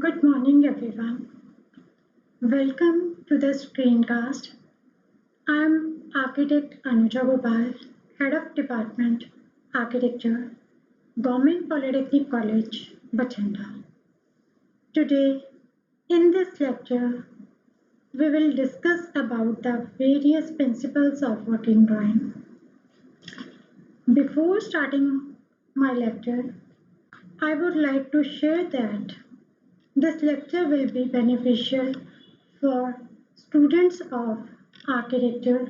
Good morning, everyone. Welcome to the screencast. I am Architect Anuja Gopal, Head of Department Architecture, Government Polytechnic College, Bachanda. Today, in this lecture, we will discuss about the various principles of working drawing. Before starting my lecture, I would like to share that this lecture will be beneficial for students of architecture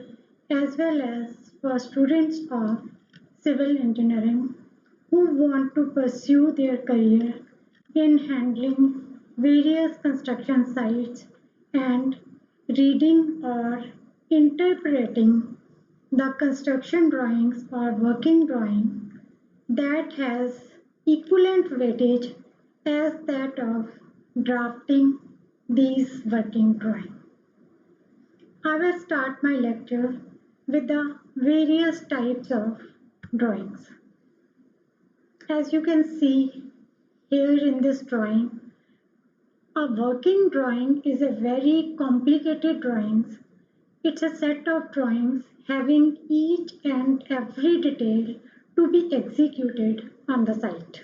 as well as for students of civil engineering who want to pursue their career in handling various construction sites and reading or interpreting the construction drawings or working drawing that has equivalent weightage as that of drafting these working drawings. I will start my lecture with the various types of drawings. As you can see here in this drawing, a working drawing is a very complicated drawings. It's a set of drawings having each and every detail to be executed on the site.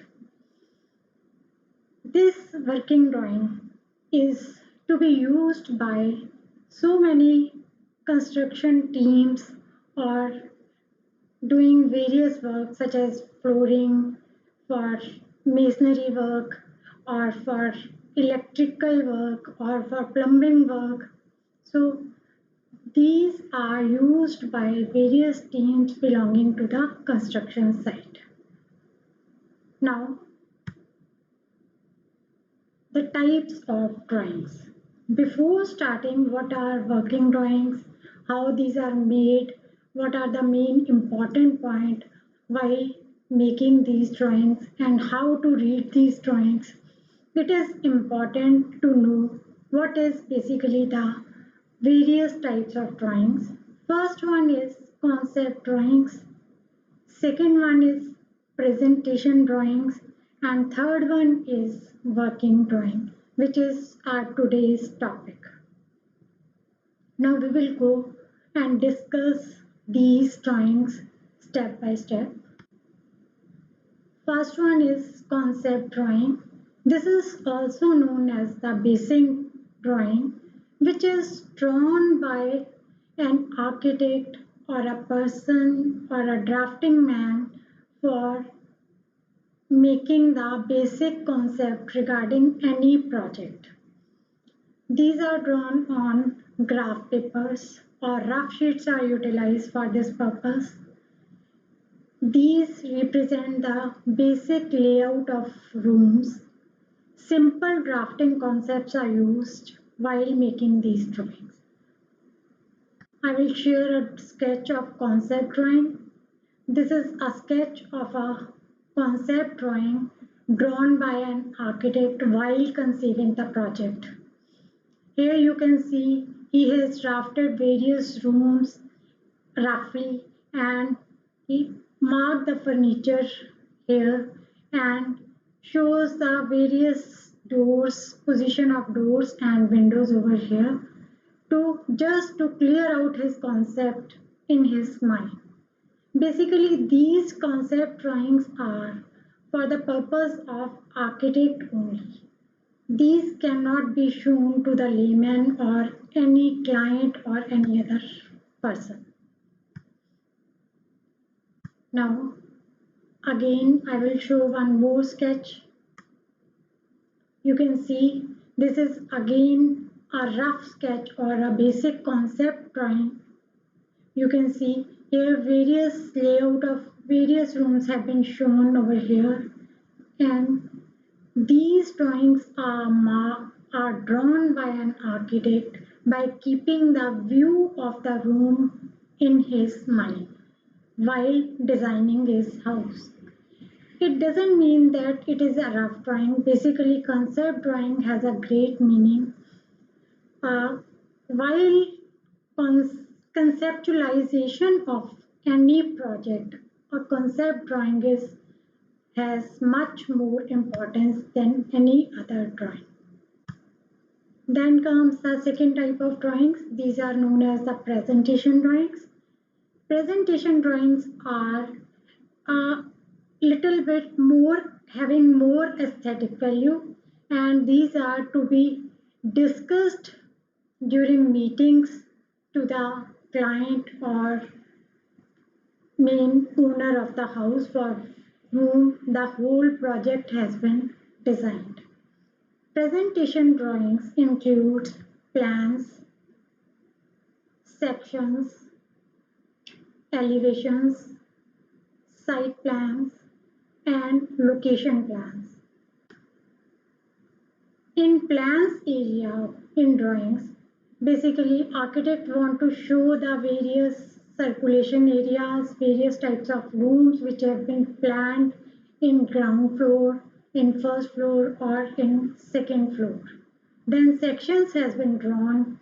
This working drawing is to be used by so many construction teams or doing various work such as flooring, for masonry work, or for electrical work, or for plumbing work. So these are used by various teams belonging to the construction site. Now, the types of drawings. Before starting, what are working drawings, how these are made, what are the main important point while making these drawings and how to read these drawings, it is important to know what is basically the various types of drawings. First one is concept drawings, second one is presentation drawings, and third one is working drawing, which is our today's topic. Now we will go and discuss these drawings step by step. First one is concept drawing. This is also known as the basic drawing, which is drawn by an architect or a person or a drafting man for making the basic concept regarding any project. These are drawn on graph papers or rough sheets are utilized for this purpose. These represent the basic layout of rooms. Simple drafting concepts are used while making these drawings. I will share a sketch of concept drawing. This is a sketch of a concept drawing drawn by an architect while conceiving the project. Here you can see he has drafted various rooms roughly and he marked the furniture here and shows the various doors, position of doors and windows over here to just to clear out his concept in his mind. Basically, these concept drawings are for the purpose of architect only. These cannot be shown to the layman or any client or any other person. Now, again, I will show one more sketch. You can see this is again a rough sketch or a basic concept drawing. You can see here various layout of various rooms have been shown over here, and these drawings are drawn by an architect by keeping the view of the room in his mind while designing his house. It doesn't mean that it is a rough drawing. Basically, concept drawing has a great meaning. While conceptualization of any project, a concept drawing has much more importance than any other drawing. Then comes the second type of drawings. These are known as the presentation drawings. Presentation drawings are a little bit more having more aesthetic value, and these are to be discussed during meetings to the client or main owner of the house for whom the whole project has been designed. Presentation drawings include plans, sections, elevations, site plans, and location plans. In plans area in drawings, basically architect want to show the various circulation areas, various types of rooms which have been planned in ground floor, in first floor or in second floor. Then sections has been drawn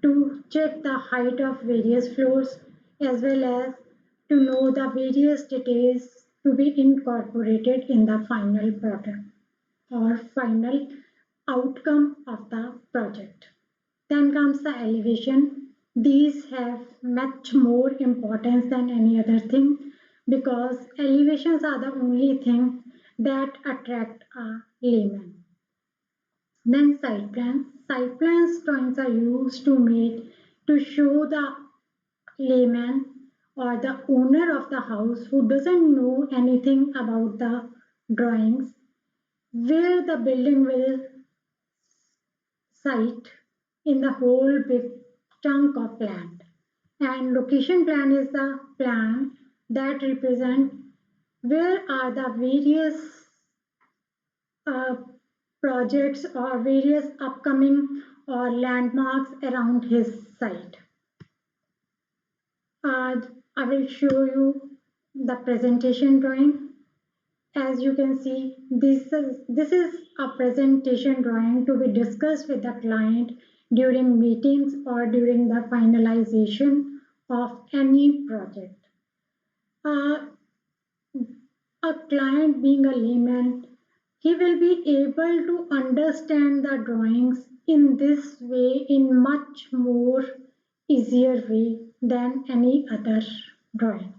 to check the height of various floors as well as to know the various details to be incorporated in the final product or final outcome of the project. Then comes the elevation. These have much more importance than any other thing because elevations are the only thing that attract a layman. Then site plans. Site plans drawings are used to make to show the layman or the owner of the house who doesn't know anything about the drawings where the building will site in the whole big chunk of land. And location plan is the plan that represent where are the various uh, projects or various upcoming or landmarks around his site. I will show you the presentation drawing. As you can see, this is a presentation drawing to be discussed with the client during meetings or during the finalization of any project. Uh, a client being a layman, he will be able to understand the drawings in this way in much more easier way than any other drawing.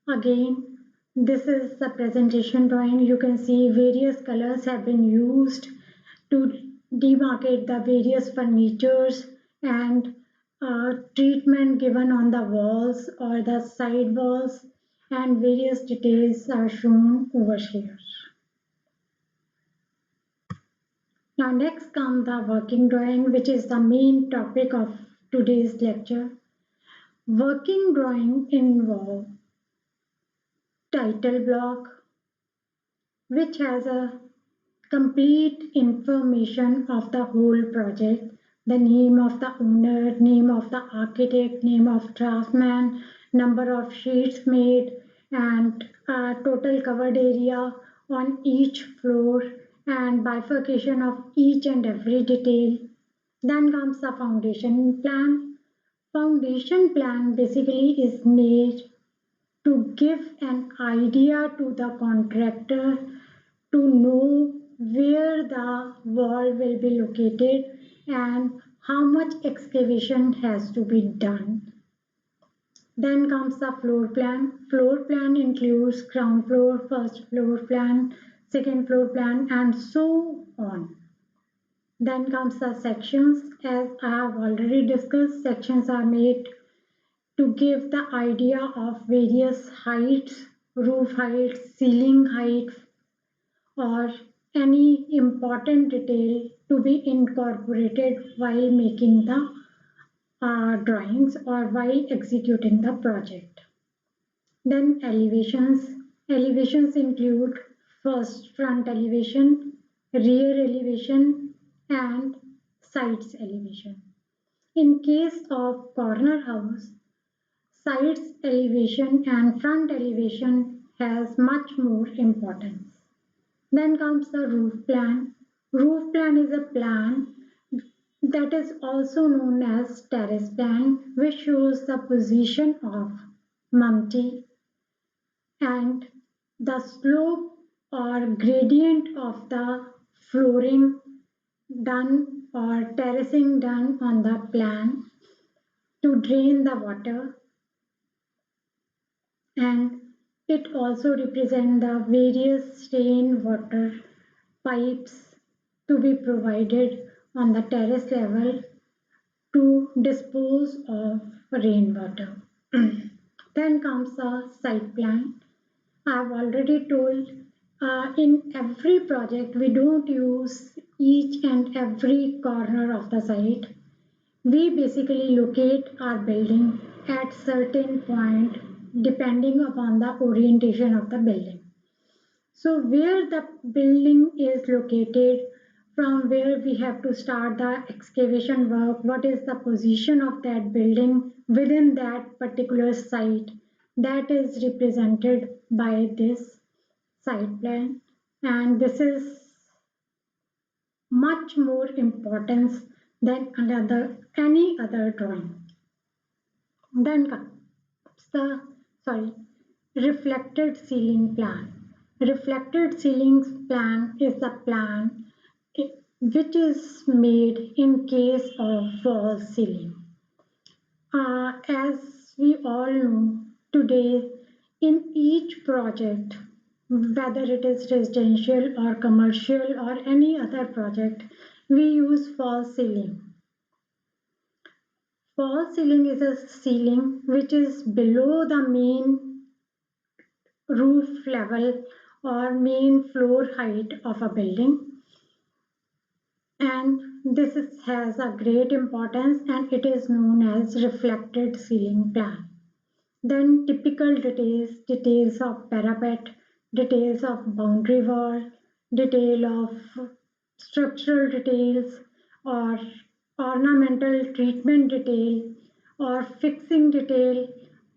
Again, this is the presentation drawing. You can see various colors have been used to demarcate the various furnitures and treatment given on the walls or the side walls, and various details are shown over here. Now next comes the working drawing, which is the main topic of today's lecture. Working drawing involve title block, which has a complete information of the whole project, the name of the owner, name of the architect, name of draftsman, number of sheets made, and total covered area on each floor, and bifurcation of each and every detail. Then comes the foundation plan. Foundation plan basically is made to give an idea to the contractor to know where the wall will be located and how much excavation has to be done. Then comes the floor plan. Floor plan includes ground floor, first floor plan, second floor plan, and so on. Then comes the sections. As I have already discussed, sections are made to give the idea of various heights, roof heights, ceiling heights, or any important detail to be incorporated while making the drawings or while executing the project. Then elevations. Elevations include first front elevation, rear elevation, and sides elevation. In case of corner house, sides elevation and front elevation has much more importance. Then comes the roof plan. Roof plan is a plan that is also known as terrace plan, which shows the position of mumty and the slope or gradient of the flooring done or terracing done on the plan to drain the water, and it also represents the various rainwater pipes to be provided on the terrace level to dispose of rainwater. Then comes the site plan. I've already told in every project we don't use each and every corner of the site. We basically locate our building at certain point depending upon the orientation of the building. So where the building is located, from where we have to start the excavation work, what is the position of that building within that particular site, that is represented by this site plan, and this is much more importance than any other drawing. Then comes the sorry reflected ceiling plan. Reflected ceiling plan is the plan which is made in case of false ceiling. As we all know, today in each project, whether it is residential or commercial or any other project, we use false ceiling. False ceiling is a ceiling which is below the main roof level or main floor height of a building, and has a great importance, and it is known as reflected ceiling plan. Then typical details of parapet, details of boundary wall, detail of structural details or ornamental treatment detail or fixing detail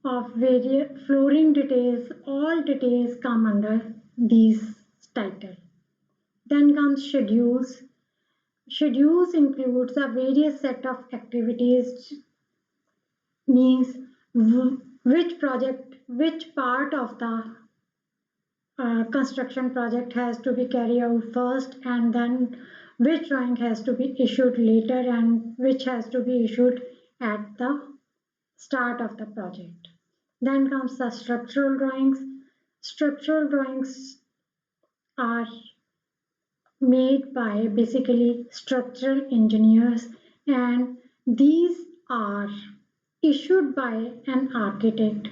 of various flooring details, all details come under these titles. Then comes schedules. Schedules includes a various set of activities, means which part of the construction project has to be carried out first, and then which drawing has to be issued later and which has to be issued at the start of the project. Then comes the structural drawings. Structural drawings are made by basically structural engineers, and these are issued by an architect.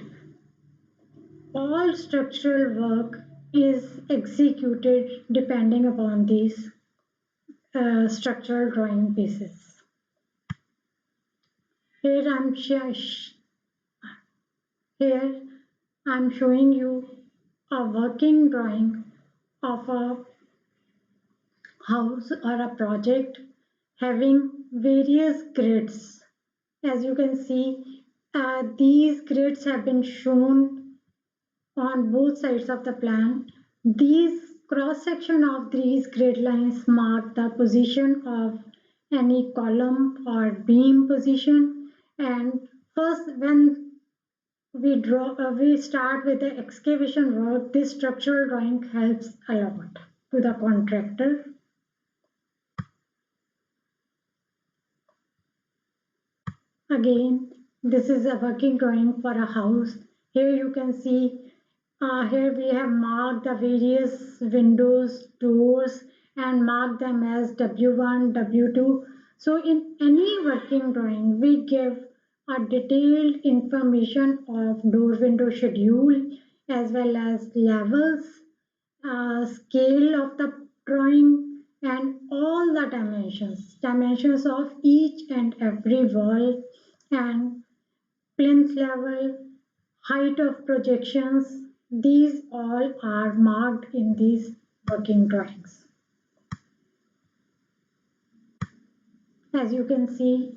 All structural work is executed depending upon these structural drawing basis. Here here I'm showing you a working drawing of a house or a project having various grids. As you can see, these grids have been shown on both sides of the plan. These cross section of these grid lines mark the position of any column or beam position, and first when we start with the excavation work, this structural drawing helps a lot to the contractor. Again, this is a working drawing for a house. Here you can see, here we have marked the various windows, doors, and marked them as W1, W2. So in any working drawing, we give a detailed information of door window schedule as well as levels, scale of the drawing, and all the dimensions of each and every wall and plinth level, height of projections. These all are marked in these working drawings. As you can see,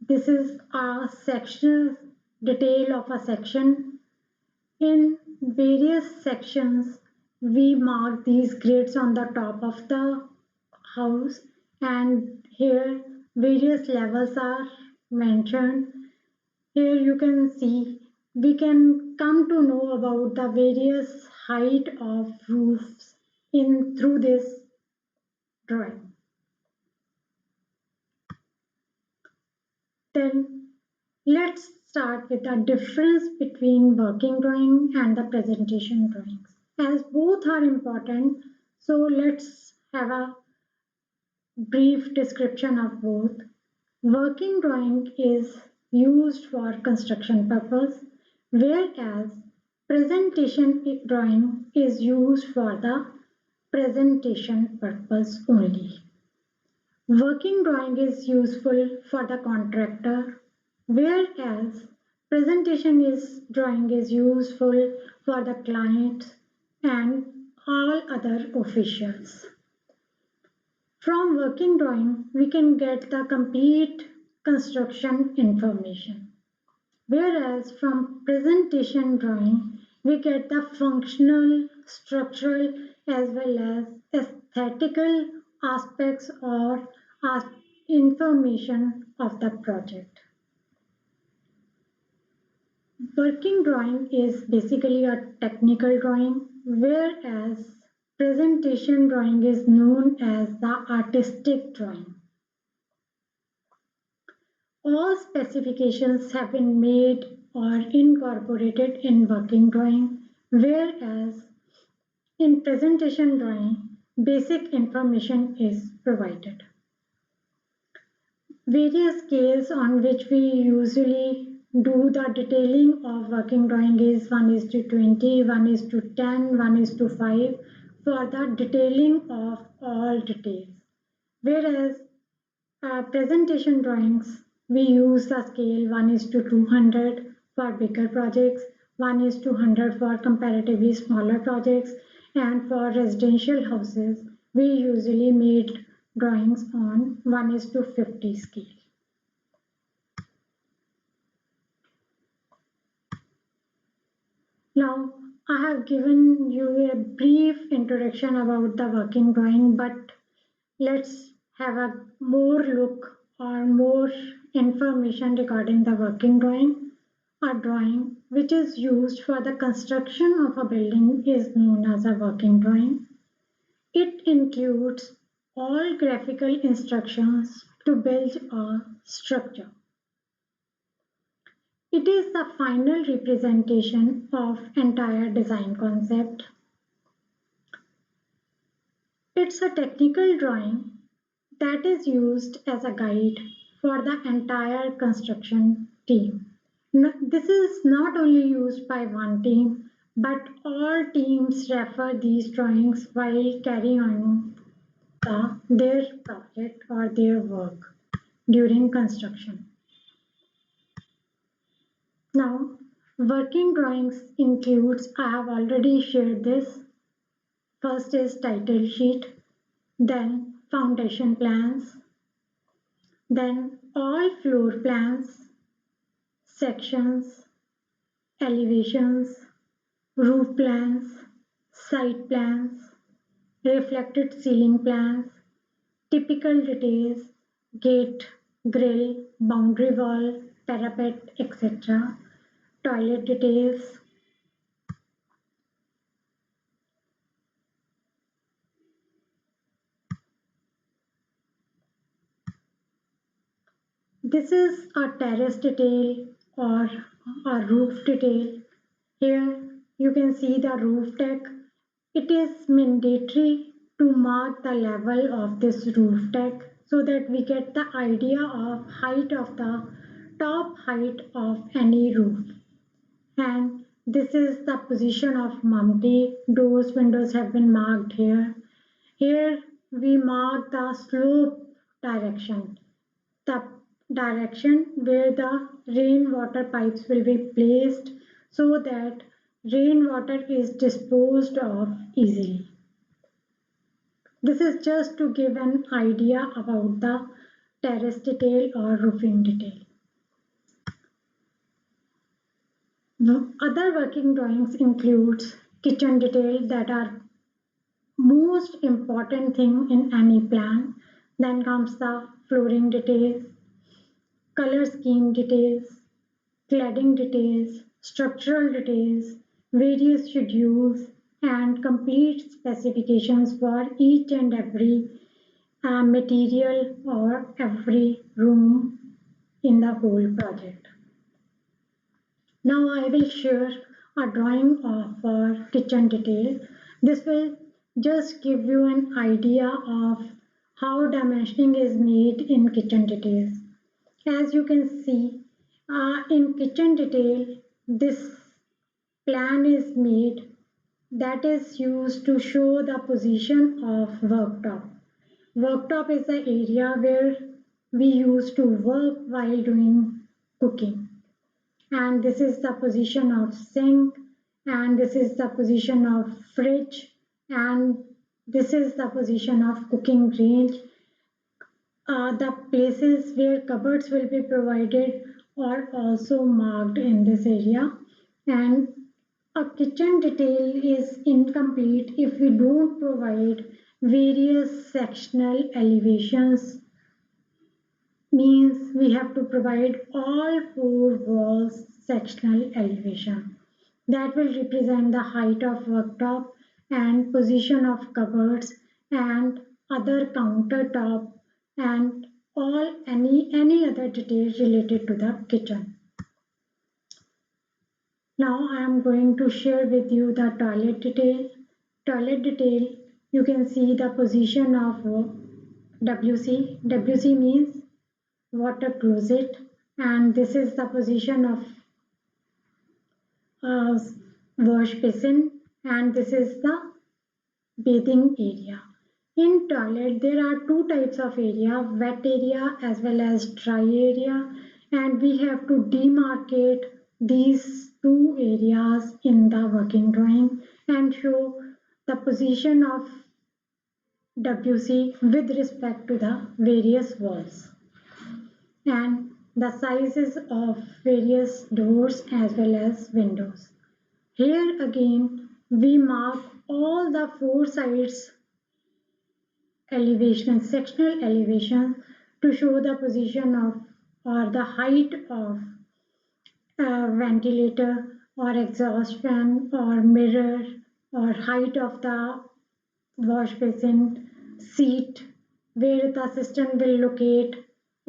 this is a sectional detail of a section. In various sections, we mark these grids on the top of the house, and here various levels are mentioned. Here you can see we can come to know about the various height of roofs in through this drawing. Then let's start with the difference between working drawing and the presentation drawings. As both are important, so let's have a brief description of both. Working drawing is used for construction purpose, whereas presentation drawing is used for the presentation purpose only. Working drawing is useful for the contractor, whereas presentation drawing is useful for the client and all other officials. From working drawing, we can get the complete construction information, whereas from presentation drawing, we get the functional, structural, as well as aesthetical aspects or information of the project. Working drawing is basically a technical drawing, whereas presentation drawing is known as the artistic drawing. All specifications have been made or incorporated in working drawing, whereas in presentation drawing, basic information is provided. Various scales on which we usually do the detailing of working drawing is 1:20, 1:10, 1:5 for the detailing of all details. Whereas presentation drawings, we use the scale 1:200 for bigger projects, 1:100 for comparatively smaller projects, and for residential houses, we usually made drawings on 1:50 scale. Now, I have given you a brief introduction about the working drawing, but let's have a more look or more information regarding the working drawing. A drawing which is used for the construction of a building is known as a working drawing. It includes all graphical instructions to build a structure. It is the final representation of entire design concept. It's a technical drawing that is used as a guide for the entire construction team. This is not only used by one team, but all teams refer these drawings while carrying on their project or their work during construction. Now, working drawings includes, I have already shared this. First is title sheet, then foundation plans, then all floor plans, sections, elevations, roof plans, site plans, reflected ceiling plans, typical details, gate, grill, boundary wall, parapet, etc., toilet details. This is a terrace detail or a roof detail. Here you can see the roof deck. It is mandatory to mark the level of this roof deck so that we get the idea of height of the top height of any roof. And this is the position of Mamti. Doors, windows have been marked here. Here we mark the slope direction, the direction where the rainwater pipes will be placed so that rainwater is disposed of easily. This is just to give an idea about the terrace detail or roofing detail. The other working drawings includes kitchen detail that are most important thing in any plan. Then comes the flooring details, color scheme details, cladding details, structural details, various schedules, and complete specifications for each and every material or every room in the whole project. Now I will share a drawing of our kitchen detail. This will just give you an idea of how dimensioning is made in kitchen details. As you can see, in kitchen detail, this plan is made that is used to show the position of worktop. Worktop is the area where we used to work while doing cooking. And this is the position of sink, and this is the position of fridge, and this is the position of cooking range. The places where cupboards will be provided are also marked in this area, and a kitchen detail is incomplete if we don't provide various sectional elevations. Means we have to provide all four walls sectional elevation that will represent the height of worktop and position of cupboards and other countertop and all any other details related to the kitchen. Now I am going to share with you the toilet detail. Toilet detail, you can see the position of WC. WC means water closet, and this is the position of uh, wash basin, and this is the bathing area. In toilet, there are two types of area, wet area as well as dry area, and we have to demarcate these two areas in the working drawing and show the position of WC with respect to the various walls and the sizes of various doors as well as windows. Here again, we mark all the four sides elevation, sectional elevation to show the position of or the height of ventilator or exhaust fan or mirror or height of the wash basin, seat, where the system will locate.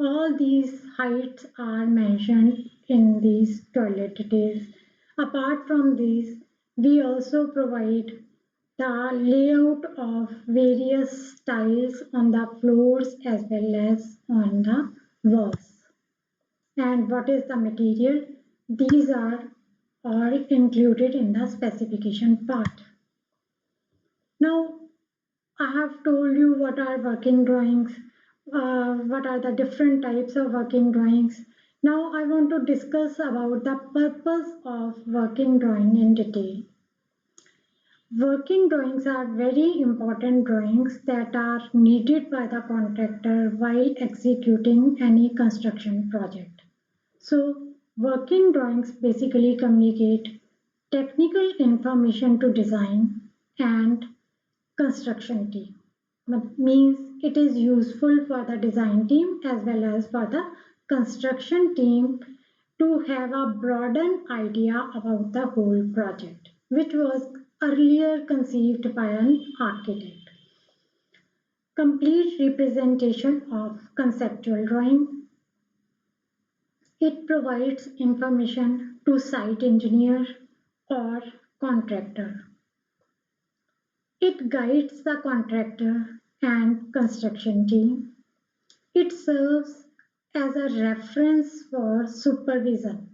All these heights are mentioned in these toilet details. Apart from these, we also provide the layout of various tiles on the floors as well as on the walls. And what is the material? These are all included in the specification part. Now, I have told you what are working drawings, what are the different types of working drawings. Now I want to discuss about the purpose of working drawing in detail. Working drawings are very important drawings that are needed by the contractor while executing any construction project. So working drawings basically communicate technical information to design and construction team. Means it is useful for the design team as well as for the construction team to have a broadened idea about the whole project, which was earlier conceived by an architect. Complete representation of conceptual drawing. It provides information to site engineer or contractor. It guides the contractor and construction team. It serves as a reference for supervision.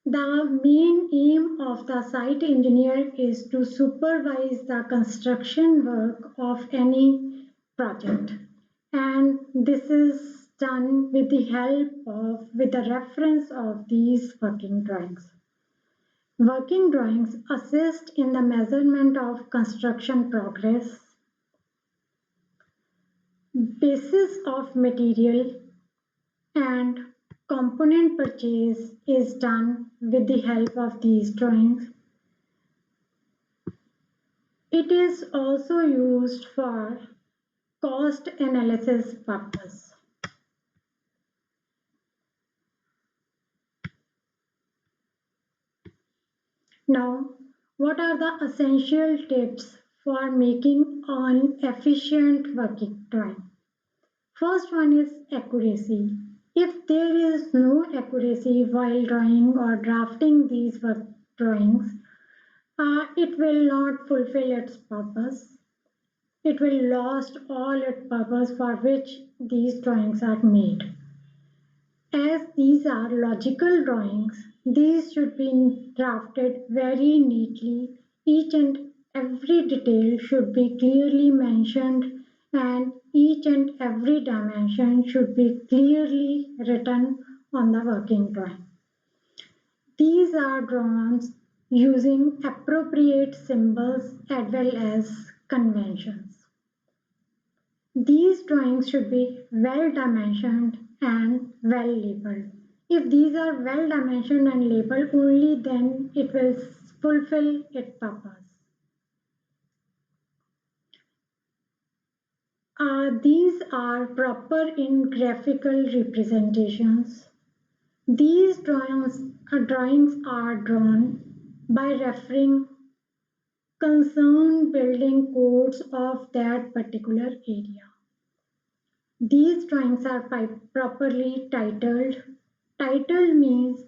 The main aim of the site engineer is to supervise the construction work of any project, and this is done with the help of with the reference of these working drawings. Working drawings assist in the measurement of construction progress, basis of material, and component purchase is done with the help of these drawings. It is also used for cost analysis purpose. Now, what are the essential tips for making an efficient working drawing? First one is accuracy. If there is no accuracy while drawing or drafting these work drawings, it will not fulfill its purpose. It will lose all its purpose for which these drawings are made. As these are logical drawings, these should be drafted very neatly. Each and every detail should be clearly mentioned, and each and every dimension should be clearly written on the working drawing. These are drawn using appropriate symbols as well as conventions. These drawings should be well dimensioned and well labeled. If these are well dimensioned and labeled, only then it will fulfill its purpose. These are proper in graphical representations. These drawings are drawn by referring concerned building codes of that particular area. These drawings are properly titled. Title means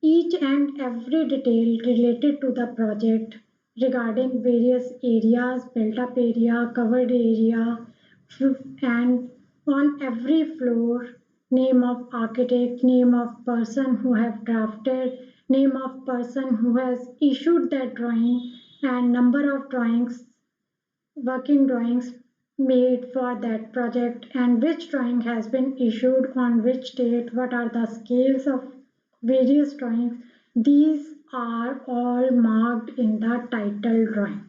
each and every detail related to the project regarding various areas, built up area, covered area, and on every floor, name of architect, name of person who have drafted, name of person who has issued that drawing, and number of drawings, working drawings made for that project, and which drawing has been issued on which date, what are the scales of various drawings. These are all marked in the title drawing.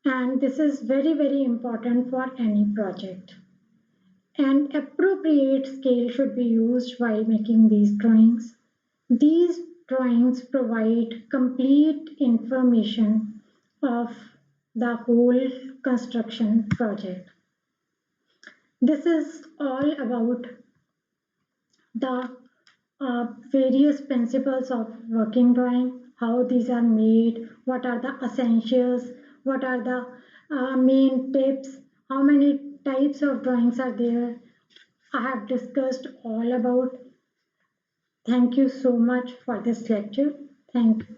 And this is very important for any project. An appropriate scale should be used while making these drawings. These drawings provide complete information of the whole construction project. This is all about the various principles of working drawing, how these are made, what are the essentials, what are the main tips, how many types of drawings are there. I have discussed all about. Thank you so much for this lecture. Thank you.